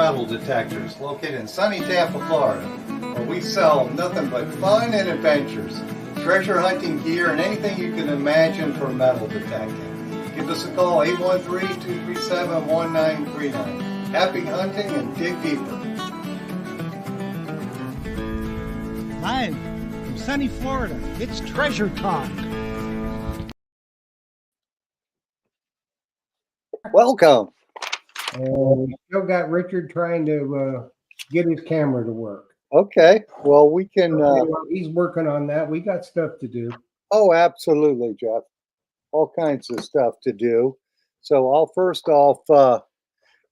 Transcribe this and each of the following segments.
Metal Detectors, located in sunny Tampa, Florida, where we sell nothing but fun and adventures, treasure hunting gear, and anything you can imagine for metal detecting. Give us a call, 813-237-1939. Happy hunting and dig deeper. Live from sunny Florida, it's Treasure Talk. Welcome. And we still got Richard trying to get his camera to work. Okay, well, we can... he's working on that. We got stuff to do. Oh, absolutely, Jeff. All kinds of stuff to do. So I'll first off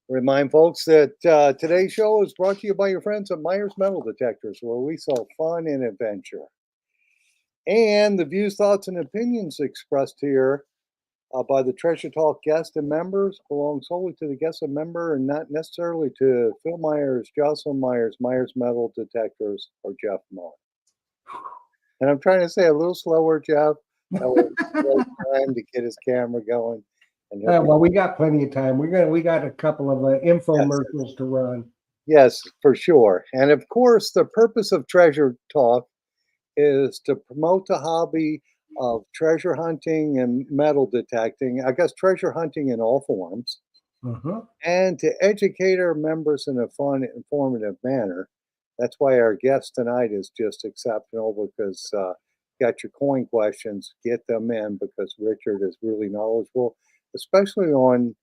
remind folks that today's show is brought to you by your friends at Myers Metal Detectors, where we sell fun and adventure. And the views, thoughts, and opinions expressed here by the Treasure Talk guests and members belong solely to the guest and member and not necessarily to Phil Myers, Jocelyn Myers, Myers Metal Detectors, or Jeff Mullen. And I'm trying to say a little slower, Jeff. That was time to get his camera going. And well, we got plenty of time. We got a couple of infomercials to run. Yes, for sure. And of course, the purpose of Treasure Talk is to promote the hobby of treasure hunting and metal detecting. I guess treasure hunting in all forms, and to educate our members in a fun, informative manner. That's why our guest tonight is just exceptional, because got your coin questions, get them in, because Richard is really knowledgeable, especially on,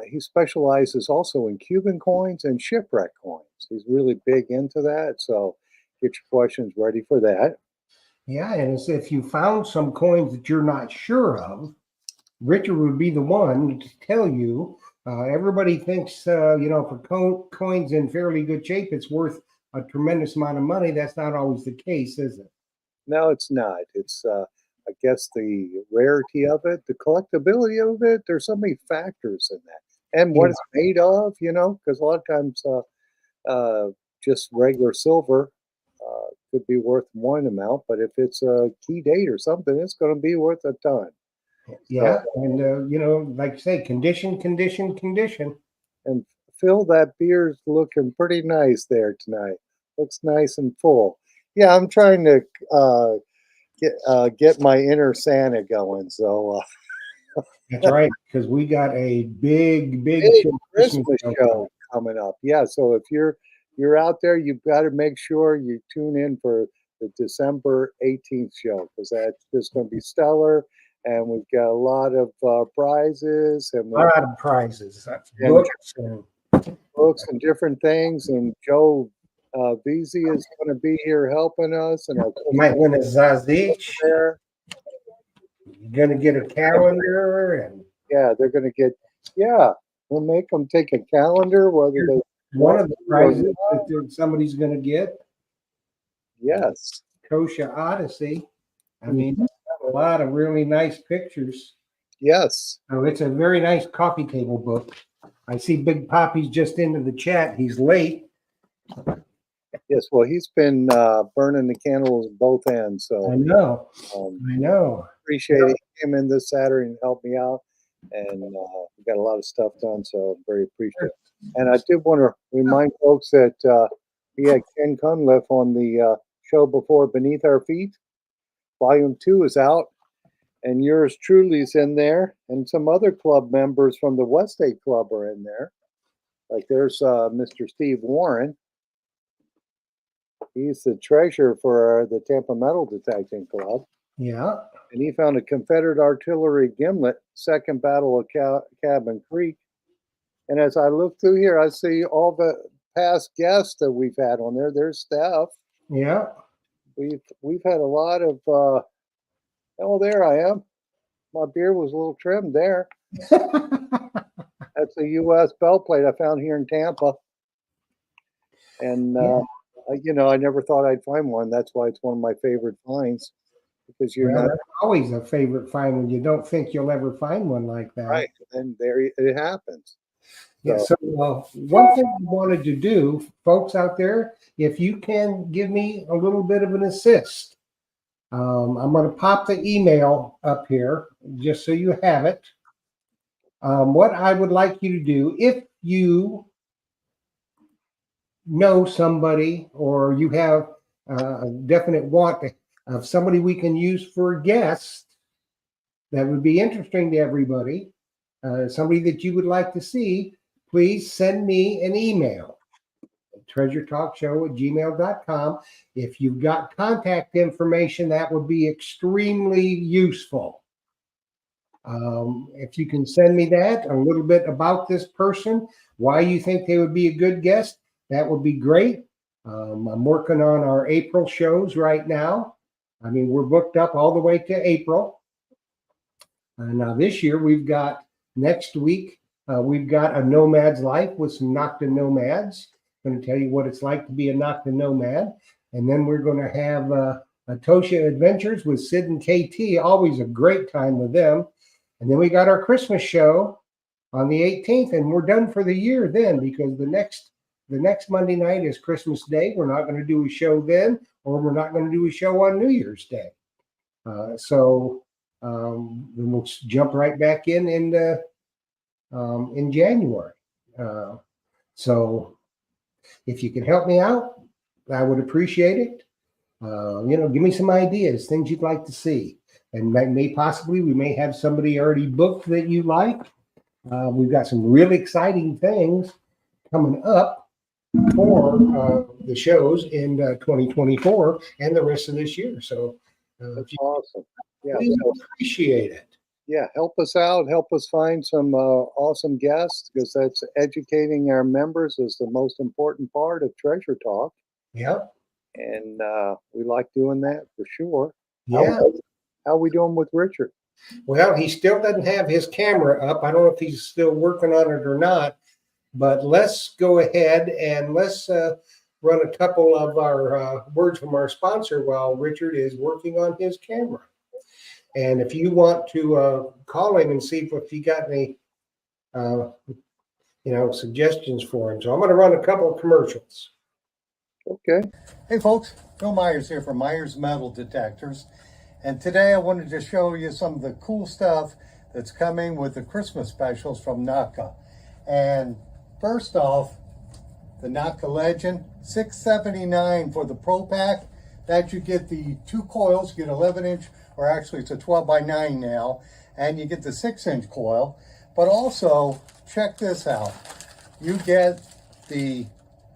he specializes also in Cuban coins and shipwreck coins. He's really big into that, so get your questions ready for that. Yeah, and if you found some coins that you're not sure of, Richard would be the one to tell you. Everybody thinks, for coins in fairly good shape, it's worth a tremendous amount of money. That's not always the case, is it? No, it's not. It's, I guess, the rarity of it, the collectability of it. There's so many factors in that. And what it's made of, because a lot of times just regular silver could be worth one amount, but if it's a key date or something, it's going to be worth a ton. Yeah, so, and like you say, condition. And Phil, that beer's looking pretty nice there tonight. Looks nice and full. Yeah, I'm trying to get my inner Santa going. So that's right, because we got a big Christmas show coming up. Yeah, so if you're out there, you've got to make sure you tune in for the December 18th show, because that's just going to be stellar. And we've got a lot of prizes. And a lot of prizes. Books and different things. And Joe Veazey is going to be here helping us. And you might win a Zazich. You're going to get a calendar. And yeah, they're going to get, we'll make them take a calendar, whether they... One of the prizes that somebody's going to get. Yes. Kosha Odyssey. I mean, a lot of really nice pictures. Yes. So it's a very nice coffee table book. I see Big Poppy's just into the chat. He's late. Yes, well, he's been burning the candles at both ends. So I know. Appreciate it. He came in this Saturday and helped me out. And we got a lot of stuff done, so I'm very appreciative. And I did want to remind folks that we had Ken Cunliffe on the show before, Beneath Our Feet. Volume 2 is out, and yours truly is in there, and some other club members from the West State Club are in there. Like there's Mr. Steve Warren. He's the treasurer for the Tampa Metal Detecting Club. Yeah. And he found a Confederate artillery gimlet, Second Battle of Cabin Creek. And as I look through here, I see all the past guests that we've had on there. There's Steph. Yeah. We've had a lot of, there I am. My beard was a little trimmed there. That's a U.S. belt plate I found here in Tampa. And, I never thought I'd find one. That's why it's one of my favorite finds. Because that's always a favorite find when you don't think you'll ever find one like that. Right. And there it happens. Yeah, so one thing I wanted to do, folks out there, if you can give me a little bit of an assist, I'm going to pop the email up here just so you have it. What I would like you to do, if you know somebody, or you have a definite want of somebody we can use for a guest that would be interesting to everybody, somebody that you would like to see, please send me an email, treasuretalkshow@gmail.com. If you've got contact information, that would be extremely useful. If you can send me that, a little bit about this person, why you think they would be a good guest, that would be great. I'm working on our April shows right now. I mean, we're booked up all the way to April. Now this year next week, we've got a Nomad's Life with some Nocta Nomads. I'm going to tell you what it's like to be a Nocta Nomad. And then we're going to have Atosha Adventures with Sid and KT, always a great time with them. And then we got our Christmas show on the 18th, and we're done for the year then, because the next Monday night is Christmas Day. We're not going to do a show then, or we're not going to do a show on New Year's Day. Then we'll jump right back in January. So if you can help me out, I would appreciate it. Give me some ideas, things you'd like to see. And we may have somebody already booked that you like. We've got some really exciting things coming up for the shows in 2024 and the rest of this year. So That's awesome. Yeah, please appreciate it. yeah, help us out. Help us find some awesome guests, because that's educating our members is the most important part of Treasure Talk. Yep. And we like doing that for sure. Yeah. How are we doing with Richard? Well, he still doesn't have his camera up. I don't know if he's still working on it or not, but let's go ahead and let's run a couple of our words from our sponsor while Richard is working on his camera. And if you want to call him and see if he got any, suggestions for him. So I'm going to run a couple of commercials. Okay. Hey folks, Phil Myers here from Myers Metal Detectors. And today I wanted to show you some of the cool stuff that's coming with the Christmas specials from Nocta. And first off, the Nocta Legend, $6.79 for the Pro Pack. That you get the 2 coils, you get 11-inch, or actually it's a 12x9 now, and you get the 6-inch coil. But also, check this out. You get the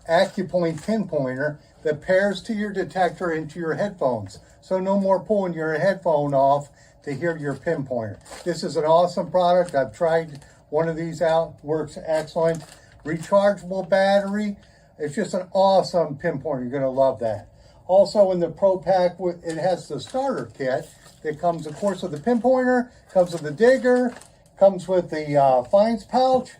AccuPoint pinpointer that pairs to your detector into your headphones. So no more pulling your headphone off to hear your pinpointer. This is an awesome product. I've tried one of these out, works excellent. Rechargeable battery. It's just an awesome pinpointer. You're gonna love that. Also in the Pro Pack, it has the starter kit that comes, of course, with the pinpointer, comes with the digger, comes with the fines pouch,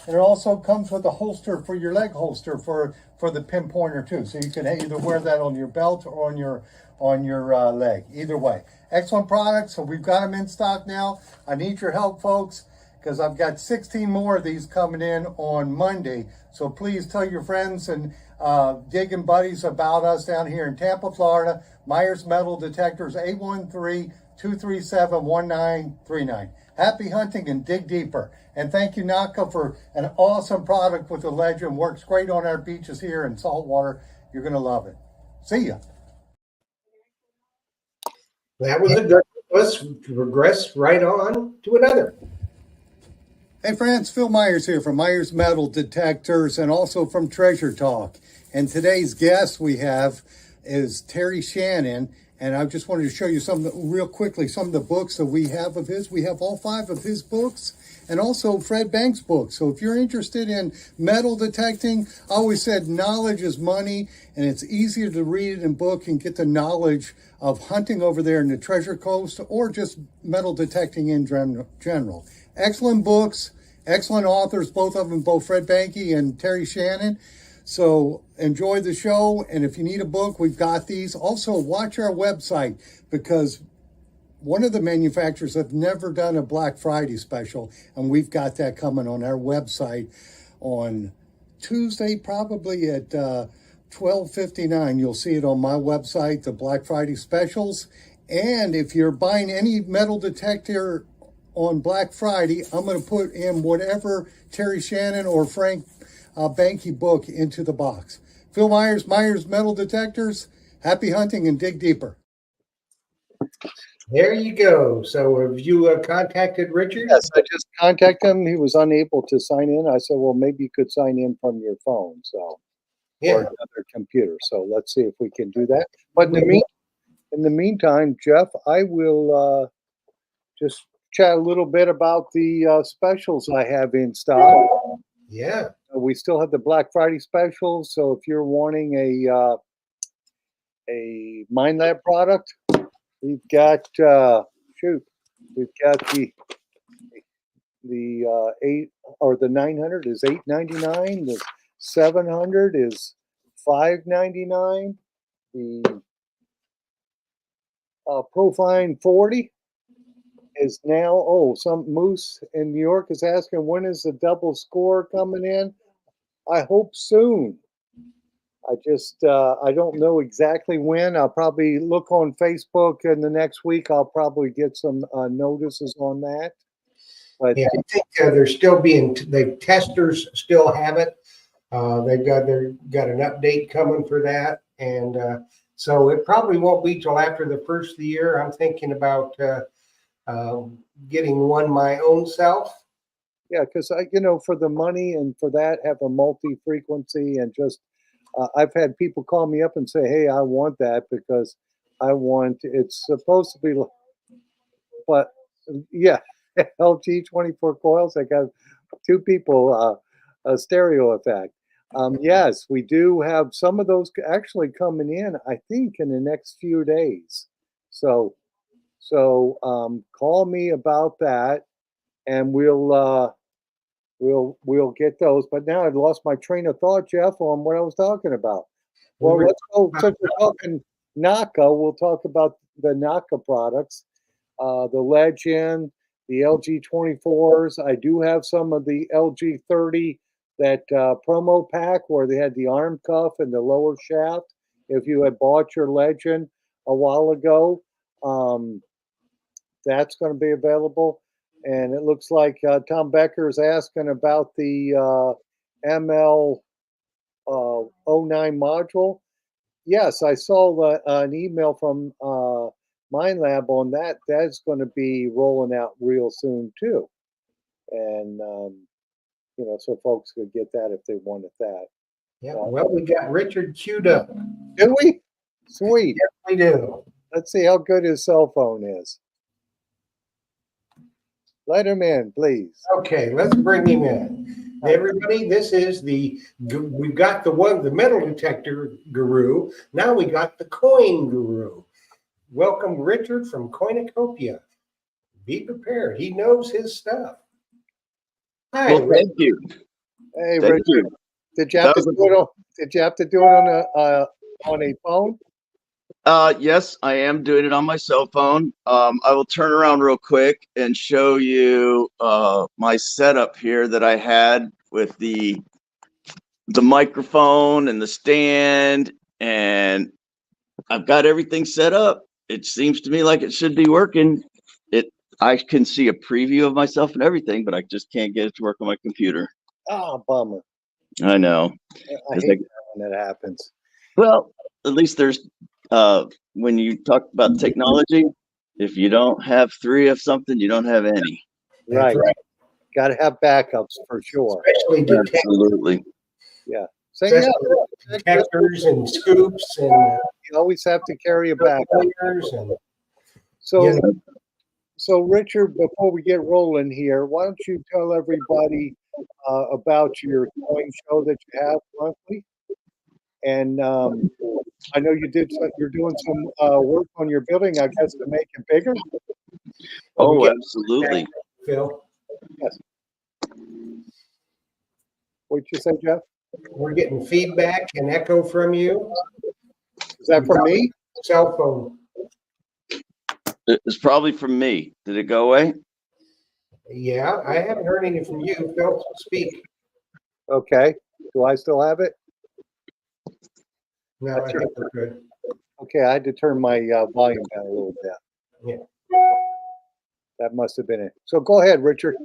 and it also comes with a holster for your leg holster for the pinpointer too. So you can either wear that on your belt or on your leg. Either way, excellent products. So we've got them in stock now. I need your help, folks, because I've got 16 more of these coming in on Monday. So please tell your friends and digging buddies about us down here in Tampa, Florida. Myers Metal Detectors, 813-237-1939. Happy hunting and dig deeper. And thank you, Nocta, for an awesome product with the Legend. Works great on our beaches here in saltwater. You're going to love it. See ya. That was a good. Let's regress right on to another. Hey friends, Phil Myers here from Myers Metal Detectors and also from Treasure Talk. And today's guest we have is Terry Shannon. And I just wanted to show you real quickly, some of the books that we have of his. We have all 5 of his books and also Fred Banks' books. So if you're interested in metal detecting, I always said knowledge is money, and it's easier to read it in book and get the knowledge of hunting over there in the Treasure Coast or just metal detecting in general. Excellent books, excellent authors, both of them, both Fred Banke and Terry Shannon. So enjoy the show, and if you need a book, we've got these. Also, watch our website, because one of the manufacturers have never done a Black Friday special, and we've got that coming on our website on Tuesday, probably at 12:59. You'll see it on my website, the Black Friday specials. And if you're buying any metal detector on Black Friday, I'm going to put in whatever Terry Shannon or Frank Banke book into the box, Phil Myers, Myers Metal Detectors. Happy hunting and dig deeper. There you go. So have you contacted Richard? Yes, I just contacted him. He was unable to sign in. I said, well, maybe you could sign in from your phone, or Yeah. another computer. So let's see if we can do that. But in the meantime, Jeff, I will just chat a little bit about the specials I have in stock. Yeah. We still have the Black Friday specials. So if you're wanting a Mind Lab product, we've got we've got the 8 or the 900 is $8.99. The 700 is $5.99. The Profine 40 is now, some Moose in New York is asking, when is the double score coming in? I hope soon. I don't know exactly when. I'll probably look on Facebook in the next week. I'll probably get some notices on that. But Yeah, I think they're still the testers still have it. They've got an update coming for that. And so it probably won't be till after the first of the year. I'm thinking about getting one my own self. yeah, because for the money and for that, have a multi-frequency and just, I've had people call me up and say, hey, I want that because it's supposed to be, but yeah, LG 24 coils. I got two people, a stereo effect. Yes, we do have some of those actually coming in, I think, in the next few days. So call me about that, and we'll get those. But now I've lost my train of thought, Jeff, on what I was talking about. Well, let's go. Since we're talking Naka, we'll talk about the Naka products, the Legend, the LG 24s. I do have some of the LG 30, that promo pack where they had the arm cuff and the lower shaft. If you had bought your Legend a while ago, that's going to be available. And it looks like Tom Becker is asking about the ML 09 module. Yes, I saw an email from Mind Lab on that. That's going to be rolling out real soon too. And, so folks could get that if they wanted that. Yeah, well, we got Richard queued up. Do we? Sweet. Yes, we do. Let's see how good his cell phone is. Let him in, please. Okay, let's bring him in. Everybody, we've got the metal detector guru. Now we got the coin guru. Welcome, Richard from Coinicopia. Be prepared. He knows his stuff. Hi, well, thank you. Hey, Thank Richard. you. Did you have to do it on a phone? Yes, I am doing it on my cell phone. I will turn around real quick and show you my setup here that I had with the microphone and the stand, and I've got everything set up. It seems to me like it should be working. I can see a preview of myself and everything, but I just can't get it to work on my computer. Oh, bummer. I know. I hate when that happens. Well, at least there's when you talk about technology, if you don't have three of something, you don't have any. Right. Got to have backups for sure. Especially detectors. Absolutely. Yeah. So yeah, detectors and scoops and you always have to carry a backup. and So Richard, before we get rolling here, why don't you tell everybody about your coin show that you have monthly? And I know you're doing some work on your building, I guess, to make it bigger. Oh, absolutely. Phil, Yes. What'd you say, Jeff? we're getting feedback and echo from you. Is that from me? Cell phone. It's probably from me. Did it go away? Yeah, I haven't heard anything from you. Phil, speak. Okay. Do I still have it? No, I think we're good. Okay, I had to turn my volume down a little bit. Yeah. That must have been it. So go ahead, Richard.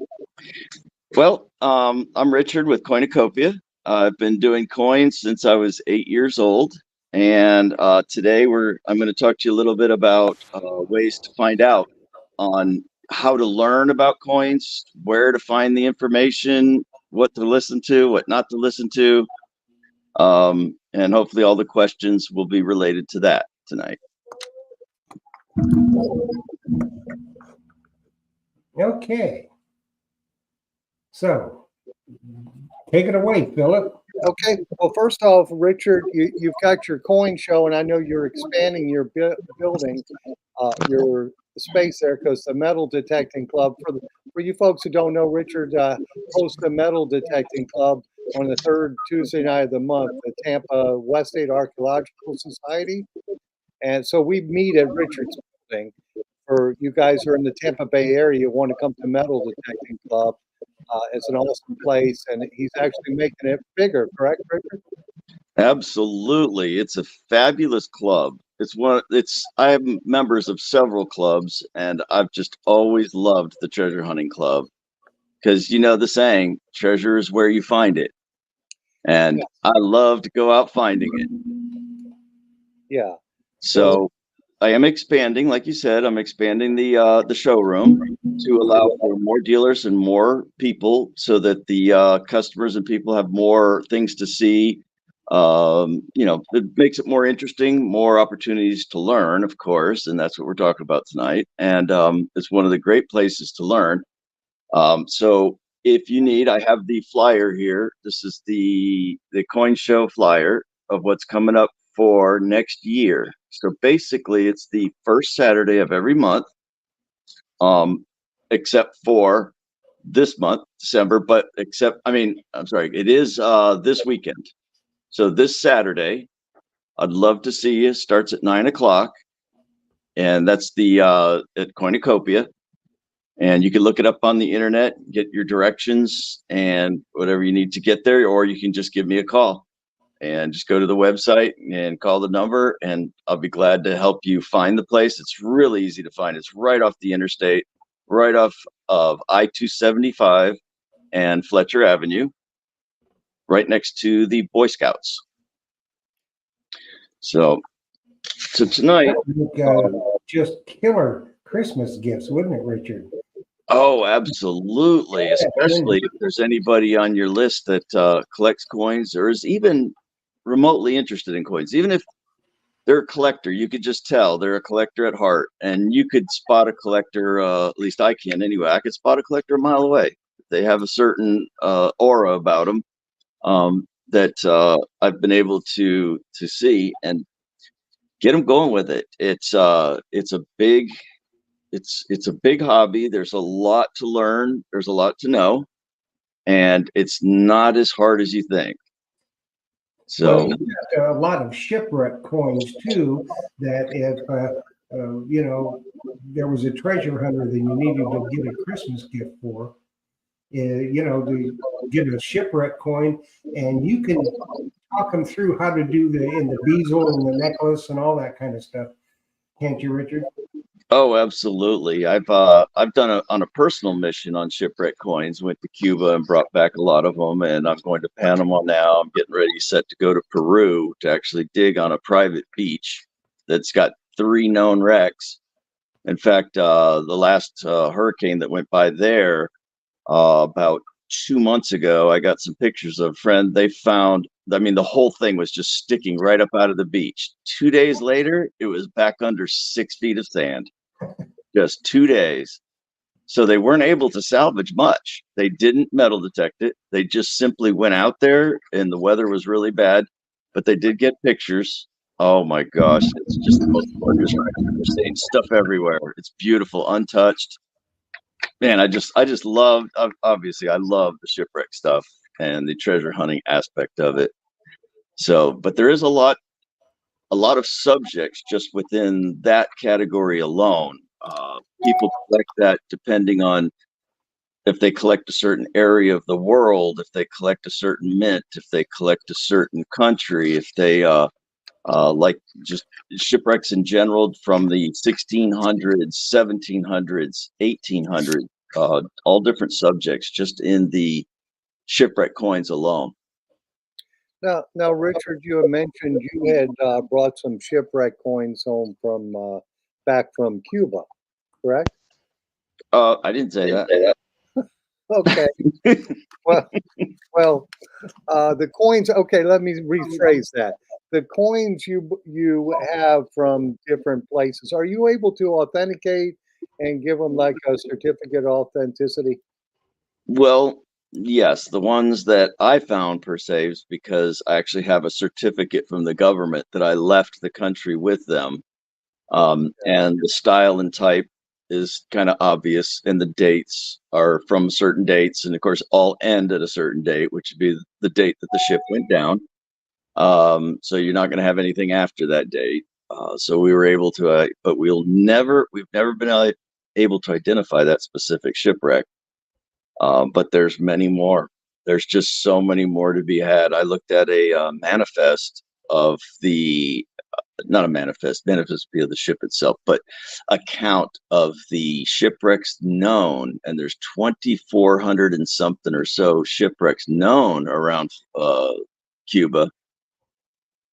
Well, I'm Richard with Coinicopia. I've been doing coins since I was 8 years old. And today I'm going to talk to you a little bit about ways to find out on how to learn about coins, where to find the information, what to listen to, what not to listen to. And hopefully all the questions will be related to that tonight. Okay. So, take it away, Philip. Okay. Well, first off, Richard, you've got your coin show, and I know you're expanding your building, your space there, because the Metal Detecting Club, for you folks who don't know, Richard hosts the Metal Detecting Club on the third Tuesday night of the month, the Tampa West State Archaeological Society. And so we meet at Richard's building. For you guys who are in the Tampa Bay area, you want to come to Metal Detecting Club. It's an awesome place, and he's actually making it bigger, correct, Richard? Absolutely. It's a fabulous club. I have members of several clubs, and I've just always loved the treasure hunting club because you know the saying, treasure is where you find it. And I love to go out finding it. Yeah. So I am expanding, like you said, I'm expanding the showroom to allow for more dealers and more people so that the customers and people have more things to see. It makes it more interesting, more opportunities to learn, of course, and that's what we're talking about tonight. And it's one of the great places to learn. So if you need, I have the flyer here. This is the coin show flyer of what's coming up for next year. So basically, it's the first Saturday of every month, except for this month, December. I'm sorry, it is this weekend. So this Saturday, I'd love to see you. Starts at 9 o'clock, and that's the at Coinicopia. And you can look it up on the internet, get your directions and whatever you need to get there, or you can just give me a call and just go to the website and call the number, and I'll be glad to help you find the place. It's really easy to find. It's right off the interstate, right off of I-275 and Fletcher Avenue, right next to the Boy Scouts. So tonight, Just killer Christmas gifts, wouldn't it, Richard? oh, absolutely. Especially if there's anybody on your list that collects coins or is even remotely interested in coins. Even if they're a collector, you could just tell they're a collector at heart. And you could spot a collector, at least I can anyway. I could spot a collector a mile away. They have a certain aura about them that I've been able to see and get them going with it. It's a big hobby. There's a lot to learn. There's a lot to know, and it's not as hard as you think. So well, you got a lot of shipwreck coins too. That if there was a treasure hunter that you needed to get a Christmas gift for, to get a shipwreck coin, and you can talk them through how to do the bezel and the necklace and all that kind of stuff. Can't you, Richard? oh, absolutely. I've done on a personal mission on shipwreck coins. Went to Cuba and brought back a lot of them, and I'm going to Panama now. I'm getting ready set to go to Peru to actually dig on a private beach that's got 3 known wrecks. In fact, the last hurricane that went by there about 2 months ago, I got some pictures of a friend. They found, the whole thing was just sticking right up out of the beach. 2 days later, it was back under 6 feet of sand. Just 2 days. So they weren't able to salvage much. They didn't metal detect it. They just simply went out there and the weather was really bad, but they did get pictures. Oh my gosh, it's just the most gorgeous. There's stuff everywhere. It's beautiful, untouched. Man, I just love, obviously I love the shipwreck stuff and the treasure hunting aspect of it. So, but there is a lot of subjects just within that category alone. People collect that depending on if they collect a certain area of the world, if they collect a certain mint, if they collect a certain country, if they like just shipwrecks in general from the 1600s, 1700s, 1800s, all different subjects just in the shipwreck coins alone. Now, Richard, you had mentioned you had brought some shipwreck coins home from back from Cuba, correct? I didn't say that. Okay. Well, the coins. Okay, let me rephrase that. The coins you have from different places. Are you able to authenticate and give them like a certificate of authenticity? Well, yes, the ones that I found per se is because I actually have a certificate from the government that I left the country with them. And the style and type is kind of obvious, and the dates are from certain dates, and of course, all end at a certain date, which would be the date that the ship went down. So you're not going to have anything after that date. So we were able to, but we've never been able to identify that specific shipwreck. But there's many more. There's just so many more to be had. I looked at a manifest of the not a manifest be of the ship itself, but a count of the shipwrecks known, and there's 2,400 and something or so shipwrecks known around Cuba.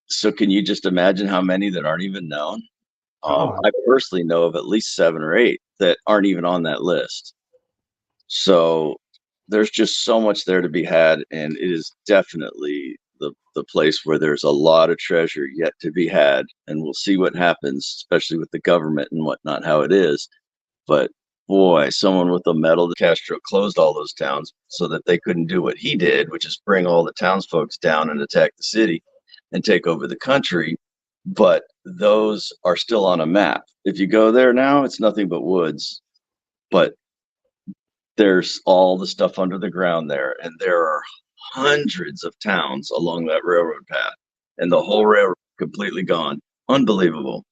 So can you just imagine how many that aren't even known? I personally know of at least 7 or 8 that aren't even on that list. So there's just so much there to be had, and it is definitely the place where there's a lot of treasure yet to be had, and we'll see what happens, especially with the government and whatnot, how it is. But boy, someone with a medal, Castro closed all those towns so that they couldn't do what he did, which is bring all the townsfolk down and attack the city and take over the country. But those are still on a map. If you go there now, it's nothing but woods. But there's all the stuff under the ground there, and there are hundreds of towns along that railroad path, and the whole railroad completely gone. Unbelievable.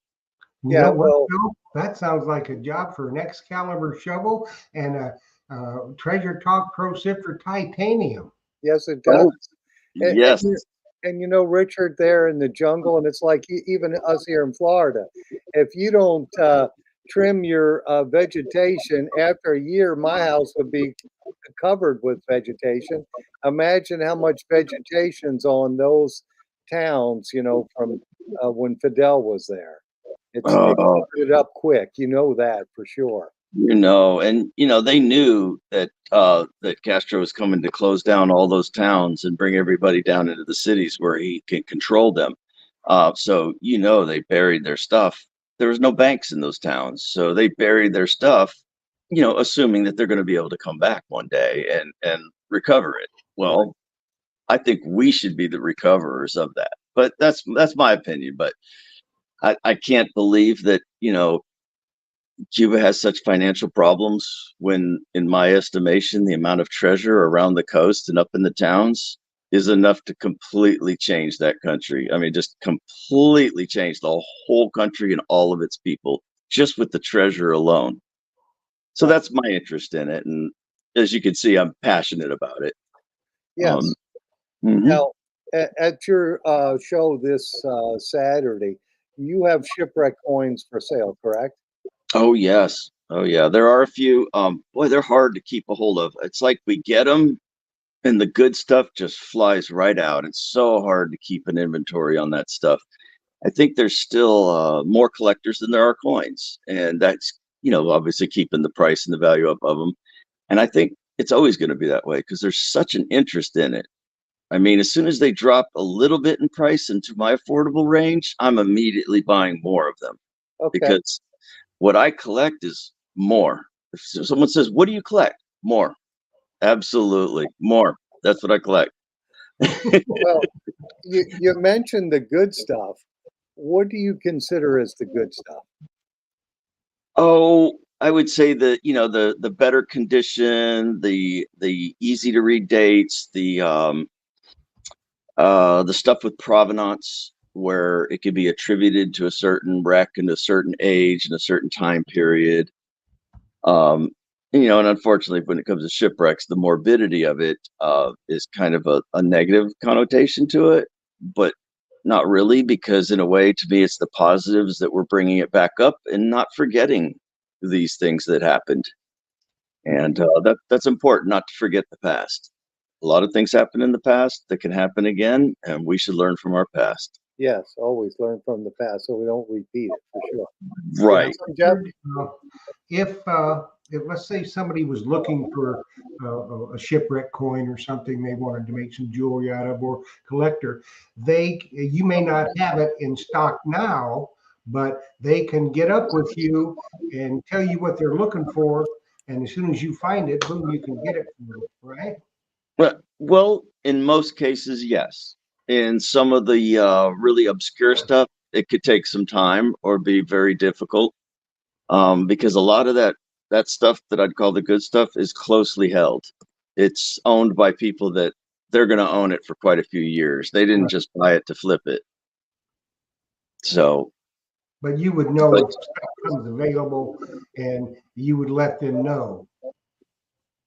You Yeah, know what, well, Phil? That sounds like a job for an Excalibur shovel and a Treasure Talk Pro Sifter titanium. yes, it does. Oh, And, yes. and you know, Richard, there in the jungle, and it's like even us here in Florida, if you don't trim your vegetation after a year, my house would be covered with vegetation. Imagine how much vegetation's on those towns, you know, from when Fidel was there. It Oh, covered it up quick, you know that for sure. and they knew that that Castro was coming to close down all those towns and bring everybody down into the cities where he can control them. So they buried their stuff. There was no banks in those towns, so they buried their stuff, assuming that they're going to be able to come back one day and recover it. Well, I think we should be the recoverers of that, but that's my opinion. But I can't believe that Cuba has such financial problems when, in my estimation, the amount of treasure around the coast and up in the towns is enough to completely change that country. I mean, just completely change the whole country and all of its people just with the treasure alone. So that's my interest in it. And as you can see, I'm passionate about it. Yes. Mhm. Now, at your show this Saturday, you have shipwreck coins for sale, correct? Oh, yes. Oh, yeah. There are a few. Boy, they're hard to keep a hold of. It's like we get them and the good stuff just flies right out. It's so hard to keep an inventory on that stuff. I think there's still more collectors than there are coins, and that's obviously keeping the price and the value up of them. And I think it's always going to be that way because there's such an interest in it. I mean, as soon as they drop a little bit in price into my affordable range, I'm immediately buying more of them Okay. because what I collect is more. If someone says, "What do you collect?" More. Absolutely. More. That's what I collect. Well, you mentioned the good stuff. What do you consider as the good stuff? Oh, I would say that, the better condition, the easy to read dates, the stuff with provenance where it could be attributed to a certain wreck and a certain age and a certain time period. Um, and unfortunately, when it comes to shipwrecks, the morbidity of it is kind of a negative connotation to it, but not really, because in a way, to me, it's the positives that we're bringing it back up and not forgetting these things that happened. And that's important, not to forget the past. A lot of things happened in the past that can happen again, and we should learn from our past. Yes, always learn from the past so we don't repeat it for sure. Right. So, Jeff, Uh, if let's say somebody was looking for a shipwreck coin or something they wanted to make some jewelry out of, or collector, you may not have it in stock now, but they can get up with you and tell you what they're looking for, and as soon as you find it, boom, you can get it from them, right? Well, in most cases, yes. In some of the really obscure stuff, it could take some time or be very difficult, because a lot of that stuff that I'd call the good stuff is closely held. It's owned by people that they're going to own it for quite a few years. They didn't Right. just buy it to flip it. So, But you would know but if stuff comes available, and you would let them know.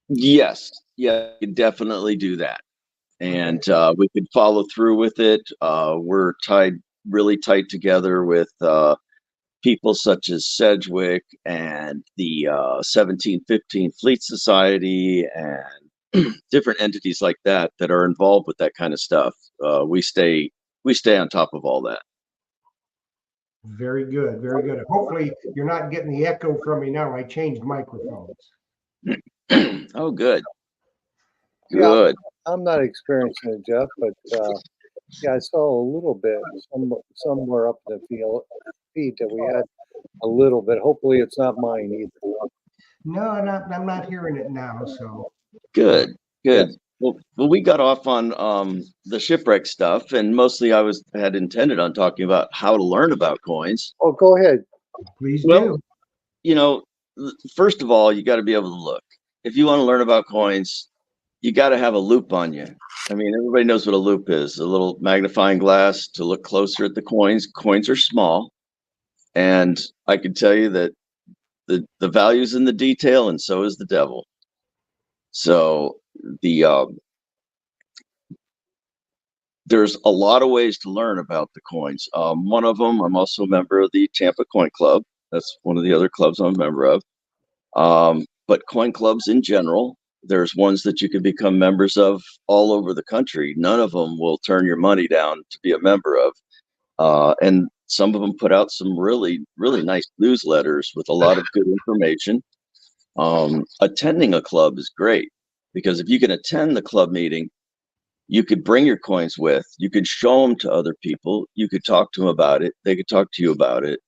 yes, yeah, you could definitely do that. And Okay. we could follow through with it. We're tied really tight together with people such as Sedgwick and the 1715 Fleet Society and different entities like that that are involved with that kind of stuff. We stay on top of all that. Very good, very good. Hopefully, you're not getting the echo from me now. I changed microphones. Oh, good, yeah, good. I'm not experiencing it, Jeff, but yeah, I saw a little bit somewhere up in the feed that we had a little bit. Hopefully, it's not mine either. No, I'm not hearing it now. So Good, good. Yes. Well, we got off on the shipwreck stuff, and mostly I had intended on talking about how to learn about coins. Oh, go ahead. please Well, do. you know, first of all, you got to be able to look. If you want to learn about coins, you got to have a loop on you. I mean, everybody knows what a loop is, a little magnifying glass to look closer at the coins. Coins are small, and I can tell you that the value's in the detail, and so is the devil. So the there's a lot of ways to learn about the coins. One of them, I'm also a member of the Tampa Coin Club. That's one of the other clubs I'm a member of. But coin clubs in general, there's ones that you can become members of all over the country. None of them will turn your money down to be a member of. And some of them put out some really, really nice newsletters with a lot of good information. Attending a club is great because if you can attend the club meeting, you could bring your coins with, you could show them to other people, you could talk to them about it, they could talk to you about it.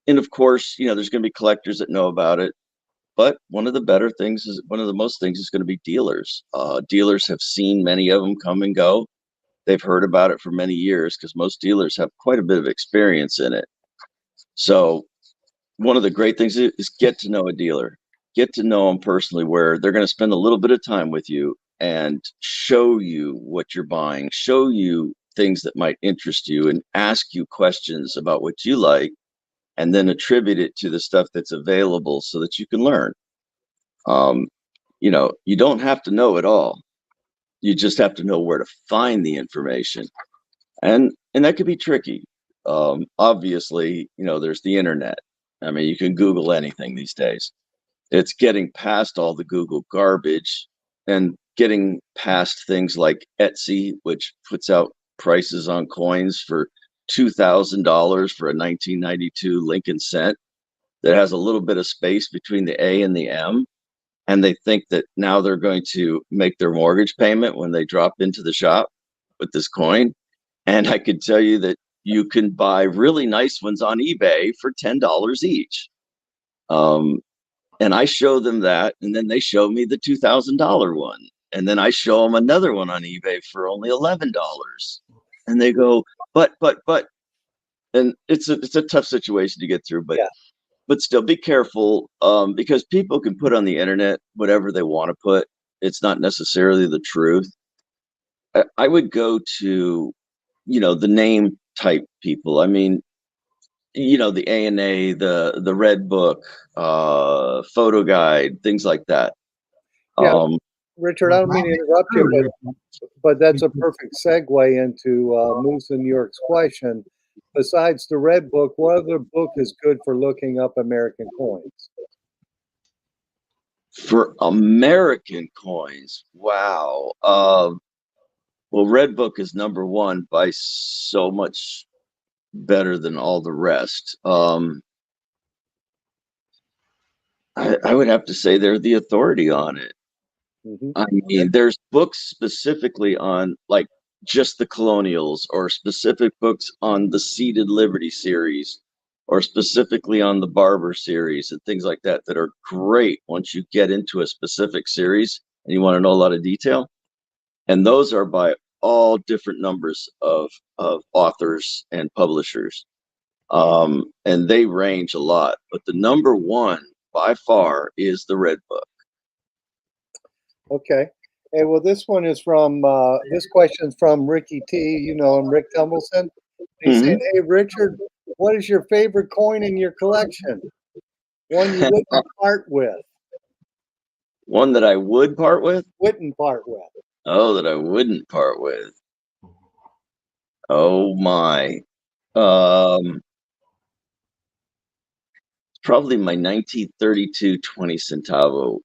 And of course, there's going to be collectors that know about it. But one of the most things is going to be dealers. Dealers have seen many of them come and go. They've heard about it for many years because most dealers have quite a bit of experience in it. So one of the great things is get to know a dealer, get to know them personally, where they're going to spend a little bit of time with you and show you what you're buying, show you things that might interest you, and ask you questions about what you like, and then attribute it to the stuff that's available so that you can learn. Um, you don't have to know it all. You just have to know where to find the information, and that could be tricky. Obviously, there's the internet. I mean, you can Google anything these days. It's getting past all the Google garbage and getting past things like Etsy, which puts out prices on coins for $2,000 for a 1992 Lincoln cent that has a little bit of space between the A and the M. And they think that now they're going to make their mortgage payment when they drop into the shop with this coin. And I could tell you that you can buy really nice ones on eBay for $10 each. And I show them that, and then they show me the $2,000 one. And then I show them another one on eBay for only $11. And they go, but, and it's a tough situation to get through, Yeah. but still be careful, because people can put on the internet whatever they want to put. It's not necessarily the truth. I would go to, the name type people. I mean, the ANA, the Red Book, Photo Guide, things like that. Yeah, Um, Richard, I don't mean to interrupt you, but that's a perfect segue into Moose and New York's question. Besides the Red Book, what other book is good for looking up American coins? For American coins, wow. Well, Red Book is number one by so much better than all the rest. I would have to say they're the authority on it. Hmm. I mean, there's books specifically on like just the colonials, or specific books on the Seated Liberty series, or specifically on the Barber series and things like that that are great once you get into a specific series and you want to know a lot of detail. And those are by all different numbers of authors and publishers. And they range a lot, but the number one by far is the Red Book. Okay. Hey, well, this one is from this question's from Ricky T. You know him, Rick Tumbleson. He's saying, Mhm. "Hey, Richard, what is your favorite coin in your collection? One you wouldn't part with? One that I would part with? Wouldn't part with?" Oh, that I wouldn't part with. Oh my. Um, Probably my 1932 20 centavo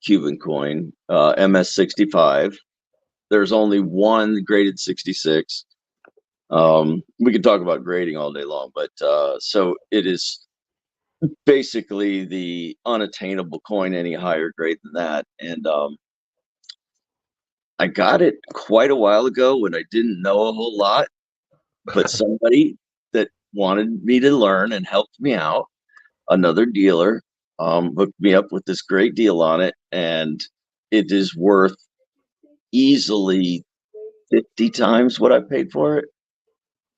Cuban coin, MS-65. There's only one graded 66. We could talk about grading all day long, but so it is basically the unattainable coin any higher grade than that. And I got it quite a while ago when I didn't know a whole lot, but somebody that wanted me to learn and helped me out, another dealer, hooked me up with this great deal on it, and it is worth easily 50 times what I paid for it.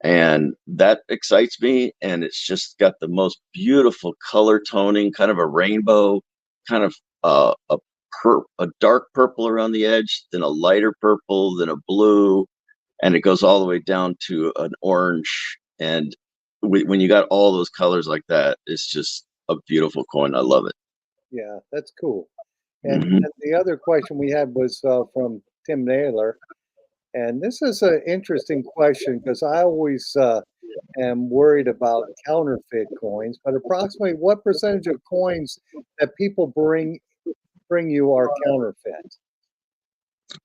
And that excites me. And it's just got the most beautiful color toning, kind of a rainbow, kind of a dark purple around the edge, then a lighter purple, then a blue, and it goes all the way down to an orange. And when you got all those colors like that, it's just a beautiful coin. I love it. Yeah, that's cool. Hmm. And the other question we had was from Tim Naylor. And this is an interesting question because I always am worried about counterfeit coins. But approximately what percentage of coins that people bring you are counterfeit?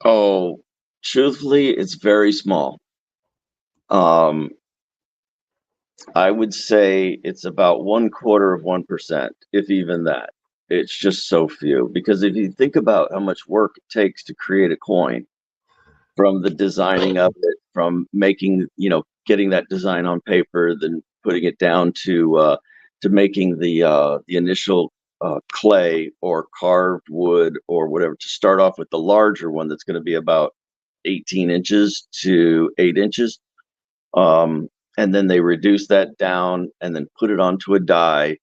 Oh, truthfully, it's very small. Um, I would say it's about 1/4 of 1%, if even that. It's just so few. Because if you think about how much work it takes to create a coin, from the designing of it, from making, getting that design on paper, then putting it down to making the initial clay or carved wood or whatever, to start off with the larger one that's going to be about 18 inches to 8 inches. And then they reduce that down and then put it onto a die.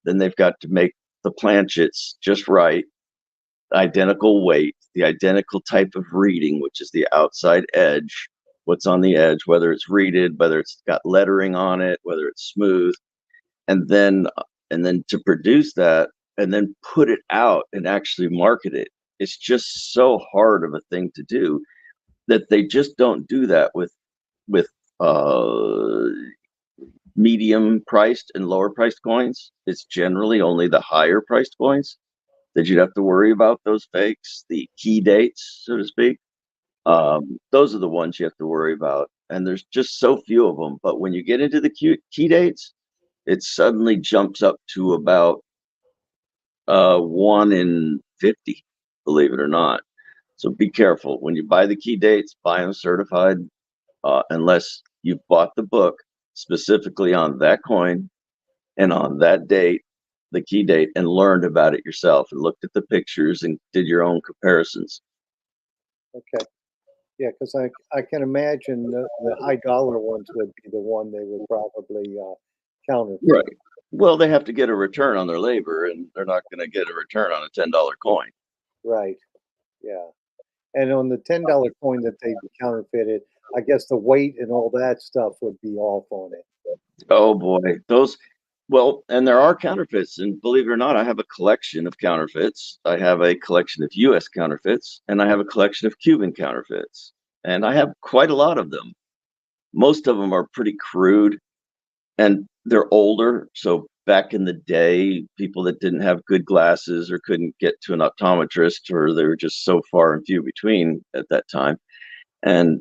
Then they've got to make the planchets just right, identical weight, the identical type of reading, which is the outside edge, what's on the edge, whether it's reeded, whether it's got lettering on it, whether it's smooth, and then to produce that and then put it out and actually market it. It's just so hard of a thing to do that they just don't do that with uh medium priced and lower priced coins. It's generally only the higher priced coins that you'd have to worry about, those fakes, the key dates, so to speak. Those are the ones you have to worry about. And there's just so few of them. But when you get into the key dates, it suddenly jumps up to about 1 in 50, believe it or not. So be careful. When you buy the key dates, buy them certified, unless you bought the book specifically on that coin and on that date, the key date, and learned about it yourself and looked at the pictures and did your own comparisons. Okay. Yeah, because I can imagine the high dollar ones would be the one they would probably counterfeit. Right. Well, they have to get a return on their labor, and they're not going to get a return on a $10 coin. Right. Yeah. And on the $10 coin that they counterfeited, I guess the weight and all that stuff would be off on it. Oh boy, those. Well, and there are counterfeits, and believe it or not, I have a collection of counterfeits. I have a collection of U.S. counterfeits, and I have a collection of Cuban counterfeits, and I have quite a lot of them. Most of them are pretty crude, and they're older, so back in the day, people that didn't have good glasses or couldn't get to an optometrist, or they were just so far and few between at that time. And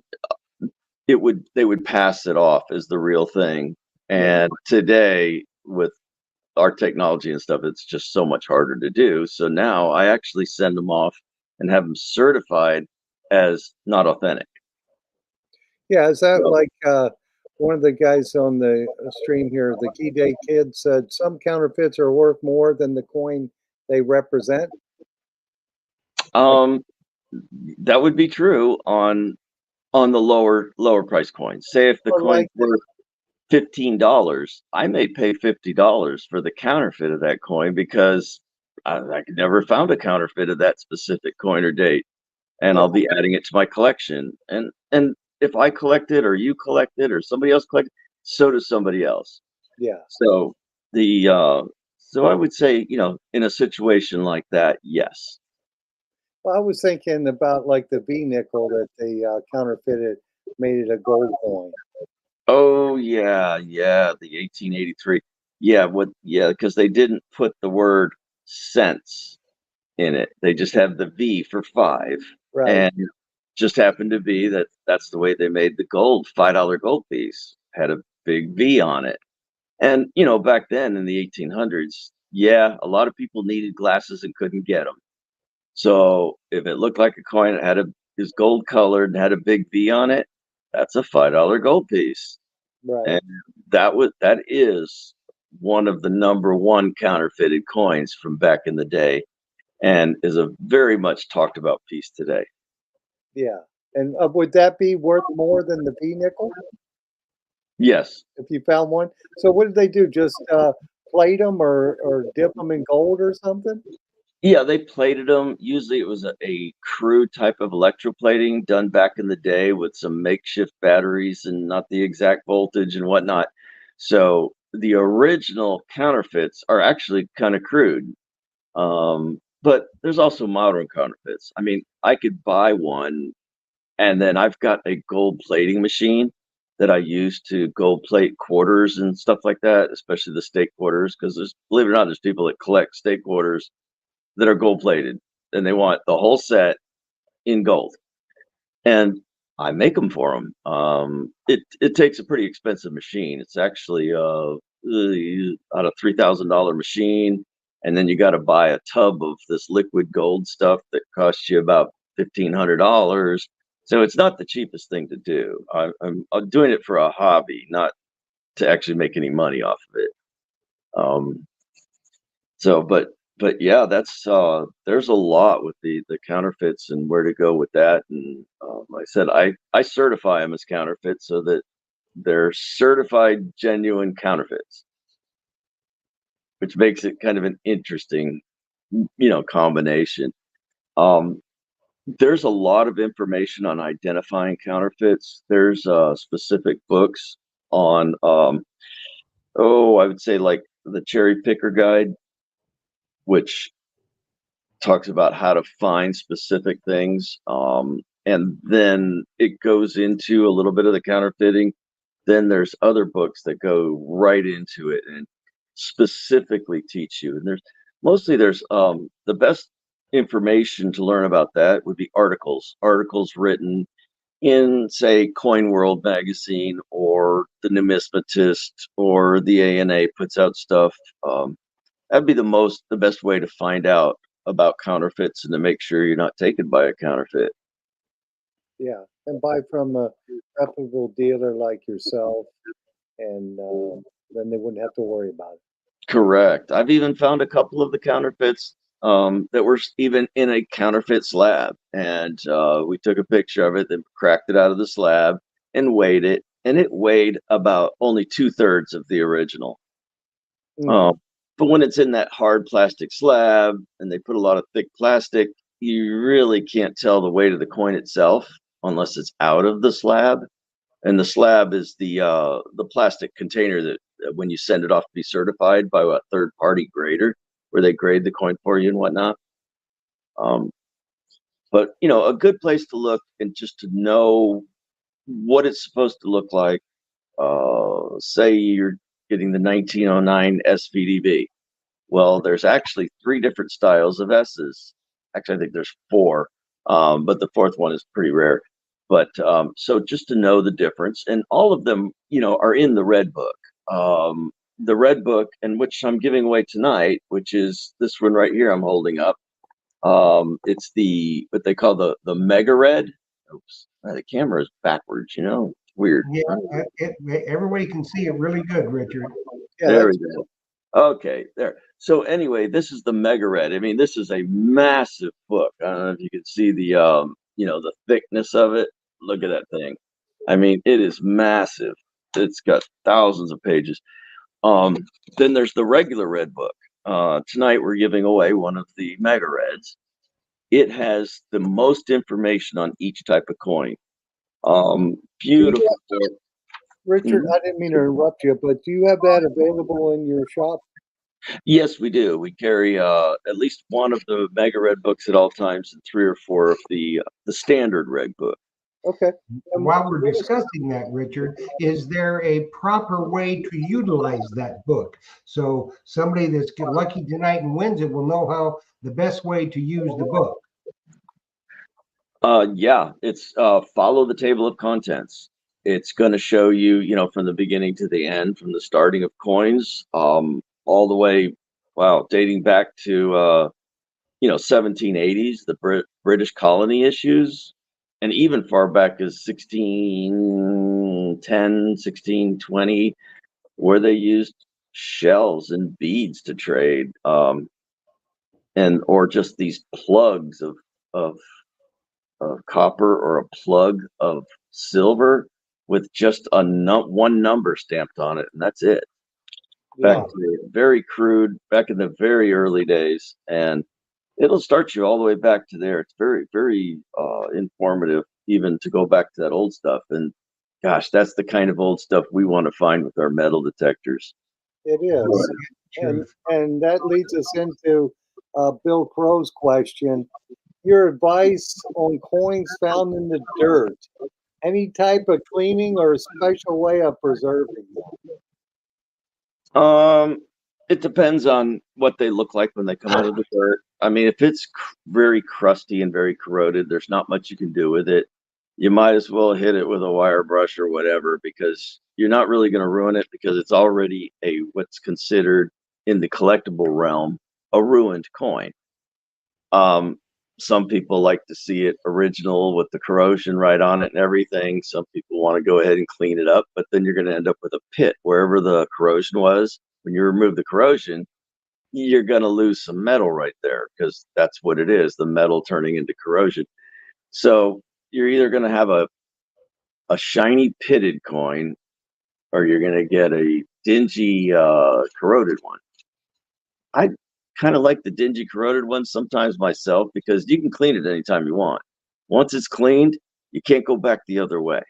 they would pass it off as the real thing. And today, with our technology and stuff, it's just so much harder to do. So now I actually send them off and have them certified as not authentic. Yeah, is that So, like one of the guys on the stream here, the Key Day Kid, said some counterfeits are worth more than the coin they represent? Like, um, that would be true on the lower price coins. Say if the or coin's like, worth $15, I may pay $50 for the counterfeit of that coin because I never found a counterfeit of that specific coin or date, and yeah, I'll be adding it to my collection. And if I collect it, or you collect it, or somebody else collect it, so does somebody else. yeah. So the so I would say, in a situation like that, yes. Well, I was thinking about like the V nickel that they counterfeited, made it a gold coin. Oh yeah, yeah, the 1883. Yeah, because they didn't put the word cents in it. They just have the V for five. Right. And just happened to be that that's the way they made the gold. $5 gold piece had a big V on it. And back then in the 1800s, yeah, a lot of people needed glasses and couldn't get them. So if it looked like a coin, is gold colored and had a big V on it, that's a $5 gold piece. Right. And that is one of the number one counterfeited coins from back in the day, and is a very much talked about piece today. Yeah. And would that be worth more than the V nickel Yes. if you found one? So what did they do? Just plate them or dip them in gold or something? Yeah, they plated them. Usually it was a crude type of electroplating done back in the day with some makeshift batteries and not the exact voltage and whatnot. So the original counterfeits are actually kind of crude. But there's also modern counterfeits. I mean, I could buy one, and then I've got a gold plating machine that I use to gold plate quarters and stuff like that, especially the state quarters, because believe it or not, there's people that collect state quarters that are gold plated, and they want the whole set in gold. And I make them for them. It takes a pretty expensive machine. It's actually about a $3,000 machine, and then you got to buy a tub of this liquid gold stuff that costs you about $1,500. So it's not the cheapest thing to do. I'm doing it for a hobby, not to actually make any money off of it. Um, so, but yeah, that's there's a lot with the counterfeits and where to go with that. And like I said, I certify them as counterfeits so that they're certified genuine counterfeits, which makes it kind of an interesting, combination. Um, there's a lot of information on identifying counterfeits. There's specific books on, I would say like the Cherry Picker Guide, which talks about how to find specific things. And then it goes into a little bit of the counterfeiting. Then there's other books that go right into it and specifically teach you. And there's the best information to learn about that would be articles written in, say, Coin World magazine, or the Numismatist, or the ANA puts out stuff. That'd be the best way to find out about counterfeits and to make sure you're not taken by a counterfeit. Yeah. And buy from a reputable dealer like yourself, and then they wouldn't have to worry about it. Correct. I've even found a couple of the counterfeits that were even in a counterfeit slab, and we took a picture of it, then cracked it out of the slab and weighed it, and it weighed about only 2/3 of the original. Mm, Um, but when it's in that hard plastic slab and they put a lot of thick plastic, you really can't tell the weight of the coin itself unless it's out of the slab. And the slab is the plastic container that when you send it off to be certified by a third party grader, where they grade the coin for you and whatnot. Um, but a good place to look and just to know what it's supposed to look like. Say getting the 1909 SVDB. Well, there's actually 3 different styles of S's. Actually, I think there's 4, but the 4th one is pretty rare. But so just to know the difference, and all of them, are in the red book. The red book, and which I'm giving away tonight, which is this one right here I'm holding up. It's what they call the Mega Red. Oops, the camera is backwards. It's weird. Yeah, everybody can see it really good, Richard. Yeah, There we go. Okay, there. So anyway, this is the Mega Red. I mean, this is a massive book. I don't know if you can see the thickness of it. Look at that thing. I mean, it is massive. It's got thousands of pages. Um, then there's the regular red book. Tonight we're giving away one of the Mega Reds. It has the most information on each type of coin. Beautiful. Richard, I didn't mean to interrupt you, but do you have that available in your shop? Yes, we do. We carry at least one of the Mega Red books at all times, and 3 or 4 of the standard red book. Okay. While we're discussing that, Richard, is there a proper way to utilize that book? So somebody that's lucky tonight and wins it will know how the best way to use the book. Yeah, it's follow the table of contents. It's going to show you, from the beginning to the end, from the starting of coins, all the way, wow, dating back to 1780s, the British colony issues, and even far back as 1610, 1620, where they used shells and beads to trade, or just these plugs of copper, or a plug of silver with just one number stamped on it, and that's it. Yeah. Back to very crude, back in the very early days, and it'll start you all the way back to there. It's very, very informative, even to go back to that old stuff. And gosh, that's the kind of old stuff we want to find with our metal detectors. It is. And that leads us into Bill Crow's question. Your advice on coins found in the dirt. Any type of cleaning or a special way of preserving them? It depends on what they look like when they come out of the dirt. I mean, if it's very crusty and very corroded, there's not much you can do with it. You might as well hit it with a wire brush or whatever, because you're not really going to ruin it, because it's already what's considered in the collectible realm a ruined coin. Some people like to see it original with the corrosion right on it and everything. Some people want to go ahead and clean it up, but then you're going to end up with a pit wherever the corrosion was. When you remove the corrosion, you're going to lose some metal right there, because that's what it is, the metal turning into corrosion. So you're either going to have a shiny pitted coin, or you're going to get a dingy corroded one. I kind of like the dingy corroded one sometimes myself, because you can clean it anytime you want. Once it's cleaned, you can't go back the other way.